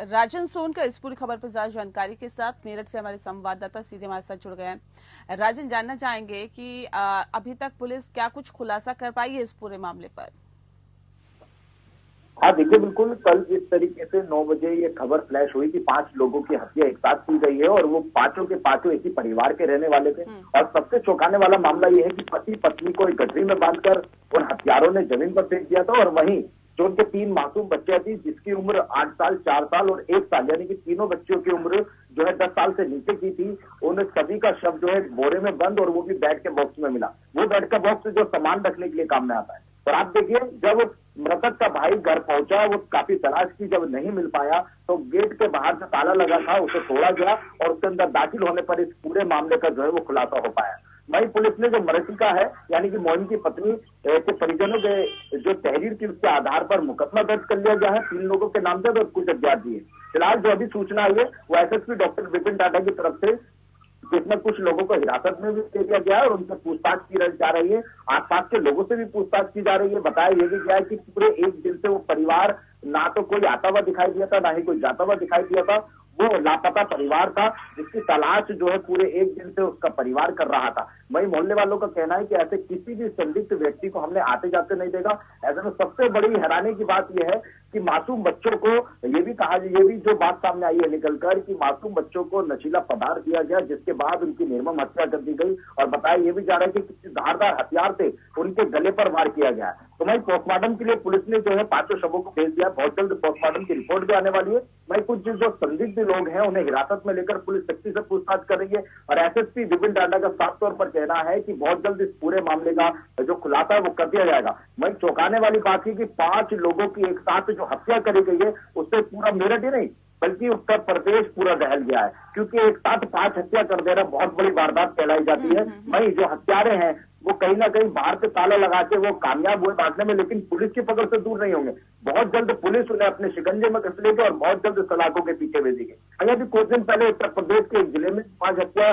राजन सोनकर इस पूरी खबर पर ज्यादा जानकारी के साथ मेरठ से हमारे संवाददाता सीधे हमारे साथ जुड़ गए हैं। राजन, जानना चाहेंगे कि अभी तक पुलिस क्या कुछ खुलासा कर पाई है इस पूरे मामले पर? हाँ देखिए, बिल्कुल कल जिस तरीके से 9 बजे ये खबर फ्लैश हुई कि 5 लोगों की हत्या एक साथ की गई है और वो पांचों के पांचों एक ही परिवार के रहने वाले थे। और सबसे चौंकाने वाला मामला ये है कि पति पत्नी को एक गठरी में बांधकर उन हत्यारों ने जमीन पर फेंक दिया था और वहीं जो उनके 3 मासूम बच्चे थी, जिसकी उम्र 8 साल, 4 साल और 1 साल, यानी कि तीनों बच्चों की उम्र जो है 10 साल से नीचे की थी, उन सभी का शव जो है बोरे में बंद और वो भी बेड के बॉक्स में मिला। वो बेड का बॉक्स जो सामान रखने के लिए काम में आता है। और आप देखिए, जब मृतक का भाई घर पहुंचा, वो काफी तलाश की, जब नहीं मिल पाया तो गेट के बाहर जो ताला लगा था उसे तोड़ा गया और उसके अंदर दाखिल होने पर इस पूरे मामले का जो है वो खुलासा हो पाया। वहीं पुलिस ने जो मृतका है यानी कि मोइन की पत्नी के परिजनों के जो तहरीर की, उसके आधार पर मुकदमा दर्ज कर लिया गया है 3 लोगों के नामजद और कुछ अज्ञात भी है। फिलहाल जो अभी सूचना आई है वो एसएसपी डॉक्टर विपिन टाटा की तरफ से, जिसमें कुछ लोगों को हिरासत में भी दे दिया गया है और उनसे पूछताछ की जा रही है। आसपास के लोगों से भी पूछताछ की जा रही है। बताया यह भी गया है कि पूरे एक दिन से वो परिवार ना तो कोई आता हुआ दिखाई दिया था, ना ही कोई जाता हुआ दिखाई दिया था। वो लापता परिवार था जिसकी तलाश जो है पूरे एक दिन से उसका परिवार कर रहा था। वहीं मोहल्ले वालों का कहना है कि ऐसे किसी भी संदिग्ध व्यक्ति को हमने आते जाते नहीं देखा। ऐसे में सबसे बड़ी हैरानी की बात यह है कि मासूम बच्चों को ये भी जो बात सामने आई है निकलकर कि मासूम बच्चों को नशीला पदार्थ दिया गया, जिसके बाद उनकी निर्मम हत्या कर दी गई। और बताया ये भी जा रहा है कि किसी धारदार हथियार से उनके गले पर वार किया गया। तो वहीं पोस्टमार्टम के लिए पुलिस ने जो है 5 शवों को भेज दिया। बहुत जल्द पोस्टमार्टम की रिपोर्ट भी आने वाली है। वहीं कुछ जो संदिग्ध लोग हैं उन्हें हिरासत में लेकर पुलिस सख्ती से पूछताछ कर रही है। और एसएसपी विपिन टाटा का साफ तौर पर कहना है कि बहुत जल्द इस पूरे मामले का जो खुलासा है वो कर दिया जाएगा। वहीं चौंकाने वाली बात है कि 5 लोगों की एक साथ जो हत्या करी गई है उससे पूरा मेरठ ही नहीं बल्कि उत्तर प्रदेश पूरा दहल गया है, क्योंकि एक साथ 5 हत्या कर देना बहुत बड़ी वारदात कहलाई जाती है। वहीं जो हत्यारे हैं वो कहीं ना कहीं बाहर से ताला लगा के वो कामयाब हुए भागने में, लेकिन पुलिस की पकड़ से दूर नहीं होंगे। बहुत जल्द पुलिस उन्हें अपने शिकंजे में कस लेगी और बहुत जल्द सलाखों के पीछे भेजेगी। अभी कुछ दिन पहले उत्तर प्रदेश के एक जिले में 5 हत्या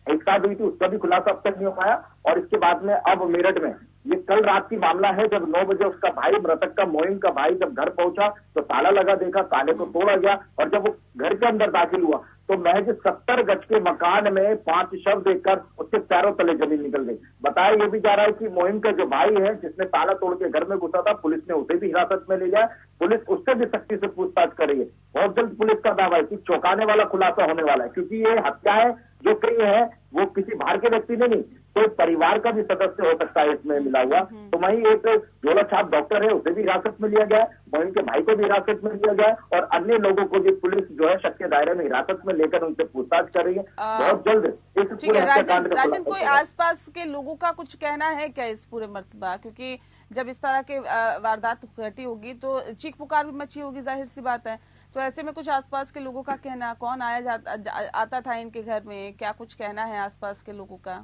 एक साथ हुई थी, उसका भी खुलासा अब तक नहीं हो पाया। और इसके बाद में अब मेरठ में ये कल रात की मामला है, जब 9 बजे उसका भाई, मृतक का मोइन का भाई जब घर पहुंचा तो ताला लगा देखा, ताले को तोड़ा गया और जब वो घर के अंदर दाखिल हुआ तो महज 70 गज के मकान में 5 शव देखकर उसके पैरों तले जमीन निकल गई। बताया ये भी जा रहा है कि मोइन का जो भाई है जिसने ताला तोड़ के घर में घुसा था, पुलिस ने उसे भी हिरासत में ले लिया। पुलिस उससे भी सख्ती से पूछताछ कर रही है। बहुत जल्द पुलिस का दावा है कि चौंकाने वाला खुलासा होने वाला है, क्योंकि ये हत्याएं जो कई है वो किसी बाहर के व्यक्ति ने नहीं, कोई परिवार का भी सदस्य हो सकता है इसमें मिला हुआ। तो वहीं एक झोला छाप डॉक्टर है, उसे भी हिरासत में लिया गया है, वहीं के भाई को भी हिरासत में लिया गया है और अन्य लोगों को भी पुलिस जो है शक के दायरे में हिरासत में लेकर उनसे पूछताछ कर रही है। बहुत जल्द इस पूरे हत्याकांड का राजन, कोई आसपास के लोगों का कुछ कहना है क्या इस पूरे मर्तबा? क्योंकि जब इस तरह के वारदात घटी होगी तो चीख पुकार भी मची होगी, जाहिर सी बात है। तो ऐसे में कुछ आसपास के लोगों का कहना, कौन आता था इनके घर में, क्या कुछ कहना है आसपास के लोगों का?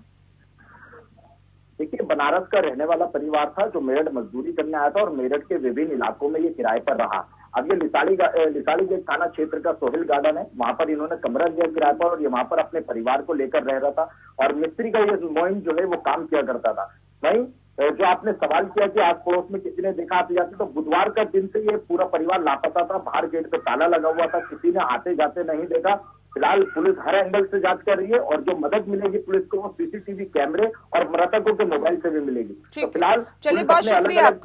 देखिए, बनारस का रहने वाला परिवार था जो मेरठ मजदूरी करने आया था और मेरठ के विभिन्न इलाकों में ये किराए पर रहा। अब ये लिसाली गेट थाना क्षेत्र का सोहेल गार्डन है, वहां पर इन्होंने कमरा लिया किराए पर और ये वहां पर अपने परिवार को लेकर रह रहा था और मिस्त्री का ये मोइन जो है वो काम किया करता था। वहीं जो आपने सवाल किया कि आस पड़ोस में किसी ने देखा आते जाते, तो बुधवार का दिन से ये पूरा परिवार लापता था। बाहर गेट पे ताला लगा हुआ था, किसी ने आते जाते नहीं देखा। फिलहाल पुलिस हर एंगल से जांच कर रही है और जो मदद मिलेगी पुलिस को वो सीसीटीवी कैमरे और मृतकों के मोबाइल से भी मिलेगी। तो फिलहाल चलिए, बहुत शुक्रिया आपका।